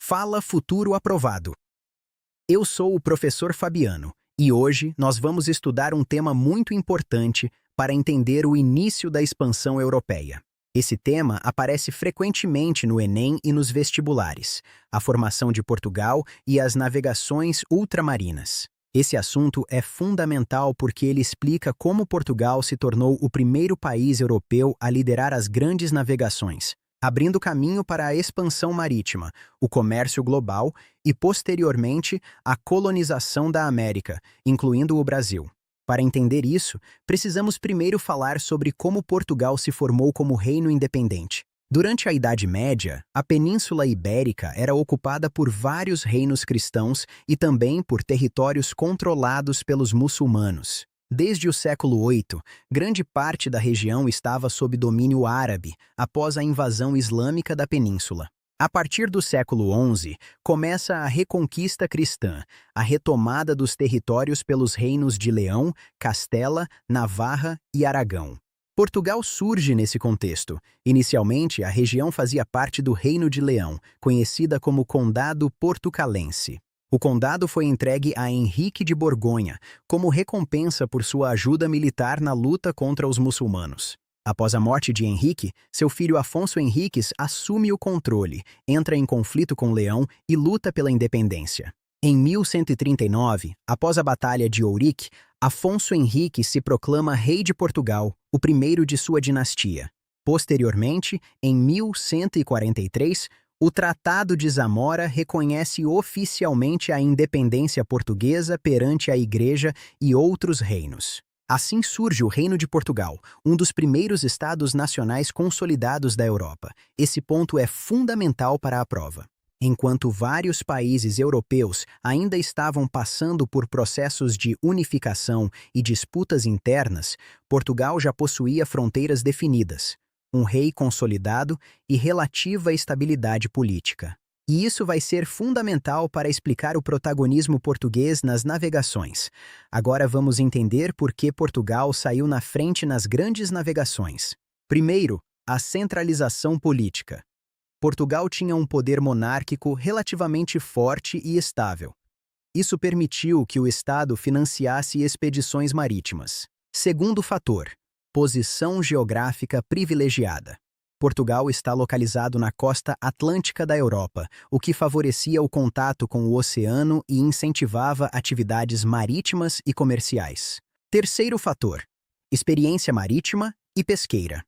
Fala Futuro Aprovado. Eu sou o professor Fabiano e hoje nós vamos estudar um tema muito importante para entender o início da expansão europeia. Esse tema aparece frequentemente no Enem e nos vestibulares, a formação de Portugal e as navegações ultramarinas. Esse assunto é fundamental porque ele explica como Portugal se tornou o primeiro país europeu a liderar as grandes navegações, abrindo caminho para a expansão marítima, o comércio global e, posteriormente, a colonização da América, incluindo o Brasil. Para entender isso, precisamos primeiro falar sobre como Portugal se formou como reino independente. Durante a Idade Média, a Península Ibérica era ocupada por vários reinos cristãos e também por territórios controlados pelos muçulmanos. Desde o século VIII, grande parte da região estava sob domínio árabe, após a invasão islâmica da península. A partir do século XI, começa a reconquista cristã, a retomada dos territórios pelos reinos de Leão, Castela, Navarra e Aragão. Portugal surge nesse contexto. Inicialmente, a região fazia parte do Reino de Leão, conhecida como Condado Portucalense. O condado foi entregue a Henrique de Borgonha, como recompensa por sua ajuda militar na luta contra os muçulmanos. Após a morte de Henrique, seu filho Afonso Henriques assume o controle, entra em conflito com Leão e luta pela independência. Em 1139, após a Batalha de Ourique, Afonso Henrique se proclama rei de Portugal, o primeiro de sua dinastia. Posteriormente, em 1143, o Tratado de Zamora reconhece oficialmente a independência portuguesa perante a Igreja e outros reinos. Assim surge o Reino de Portugal, um dos primeiros estados nacionais consolidados da Europa. Esse ponto é fundamental para a prova. Enquanto vários países europeus ainda estavam passando por processos de unificação e disputas internas, Portugal já possuía fronteiras definidas, um rei consolidado e relativa estabilidade política. E isso vai ser fundamental para explicar o protagonismo português nas navegações. Agora vamos entender por que Portugal saiu na frente nas grandes navegações. Primeiro, a centralização política. Portugal tinha um poder monárquico relativamente forte e estável. Isso permitiu que o Estado financiasse expedições marítimas. Segundo fator, posição geográfica privilegiada. Portugal está localizado na costa atlântica da Europa, o que favorecia o contato com o oceano e incentivava atividades marítimas e comerciais. Terceiro fator, experiência marítima e pesqueira.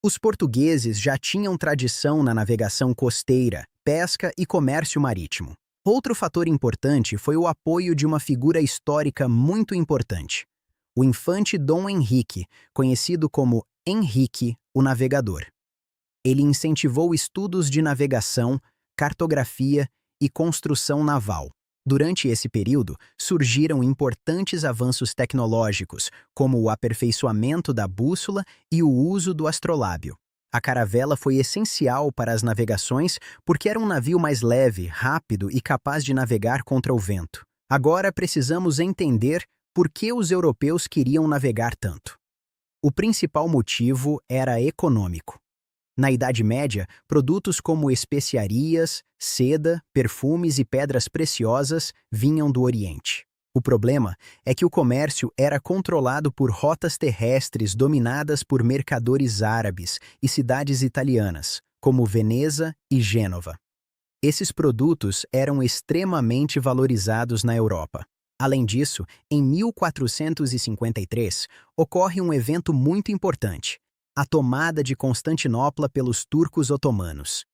Os portugueses já tinham tradição na navegação costeira, pesca e comércio marítimo. Outro fator importante foi o apoio de uma figura histórica muito importante, o infante Dom Henrique, conhecido como Henrique o Navegador. Ele incentivou estudos de navegação, cartografia e construção naval. Durante esse período, surgiram importantes avanços tecnológicos, como o aperfeiçoamento da bússola e o uso do astrolábio. A caravela foi essencial para as navegações porque era um navio mais leve, rápido e capaz de navegar contra o vento. Agora precisamos entender por que os europeus queriam navegar tanto. O principal motivo era econômico. Na Idade Média, produtos como especiarias, seda, perfumes e pedras preciosas vinham do Oriente. O problema é que o comércio era controlado por rotas terrestres dominadas por mercadores árabes e cidades italianas, como Veneza e Gênova. Esses produtos eram extremamente valorizados na Europa. Além disso, em 1453, ocorre um evento muito importante, a tomada de Constantinopla pelos turcos otomanos.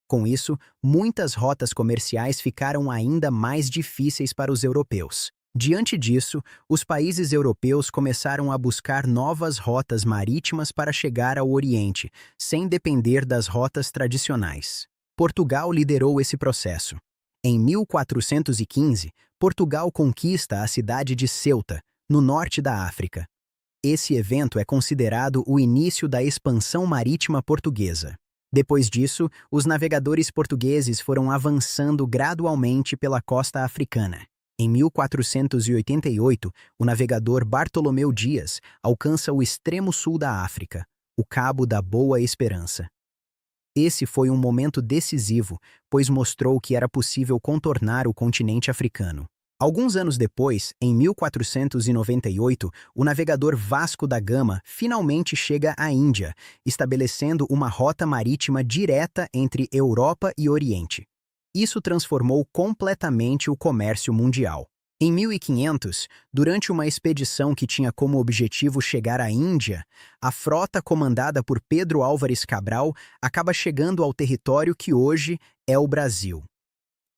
Com isso, muitas rotas comerciais ficaram ainda mais difíceis para os europeus. Diante disso, os países europeus começaram a buscar novas rotas marítimas para chegar ao Oriente, sem depender das rotas tradicionais. Portugal liderou esse processo. Em 1415, Portugal conquista a cidade de Ceuta, no norte da África. Esse evento é considerado o início da expansão marítima portuguesa. Depois disso, os navegadores portugueses foram avançando gradualmente pela costa africana. Em 1488, o navegador Bartolomeu Dias alcança o extremo sul da África, o Cabo da Boa Esperança. Esse foi um momento decisivo, pois mostrou que era possível contornar o continente africano. Alguns anos depois, em 1498, o navegador Vasco da Gama finalmente chega à Índia, estabelecendo uma rota marítima direta entre Europa e Oriente. Isso transformou completamente o comércio mundial. Em 1500, durante uma expedição que tinha como objetivo chegar à Índia, a frota comandada por Pedro Álvares Cabral acaba chegando ao território que hoje é o Brasil.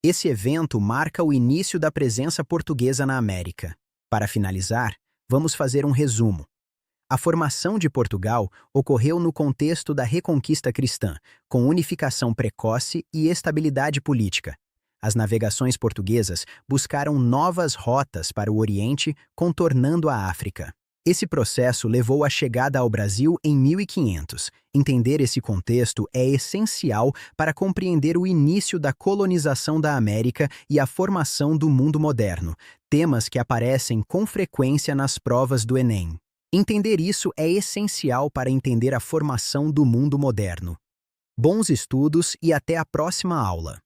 Esse evento marca o início da presença portuguesa na América. Para finalizar, vamos fazer um resumo. A formação de Portugal ocorreu no contexto da Reconquista Cristã, com unificação precoce e estabilidade política. As navegações portuguesas buscaram novas rotas para o Oriente, contornando a África. Esse processo levou à chegada ao Brasil em 1500. Entender esse contexto é essencial para compreender o início da colonização da América e a formação do mundo moderno, temas que aparecem com frequência nas provas do Enem. Entender isso é essencial para entender a formação do mundo moderno. Bons estudos e até a próxima aula!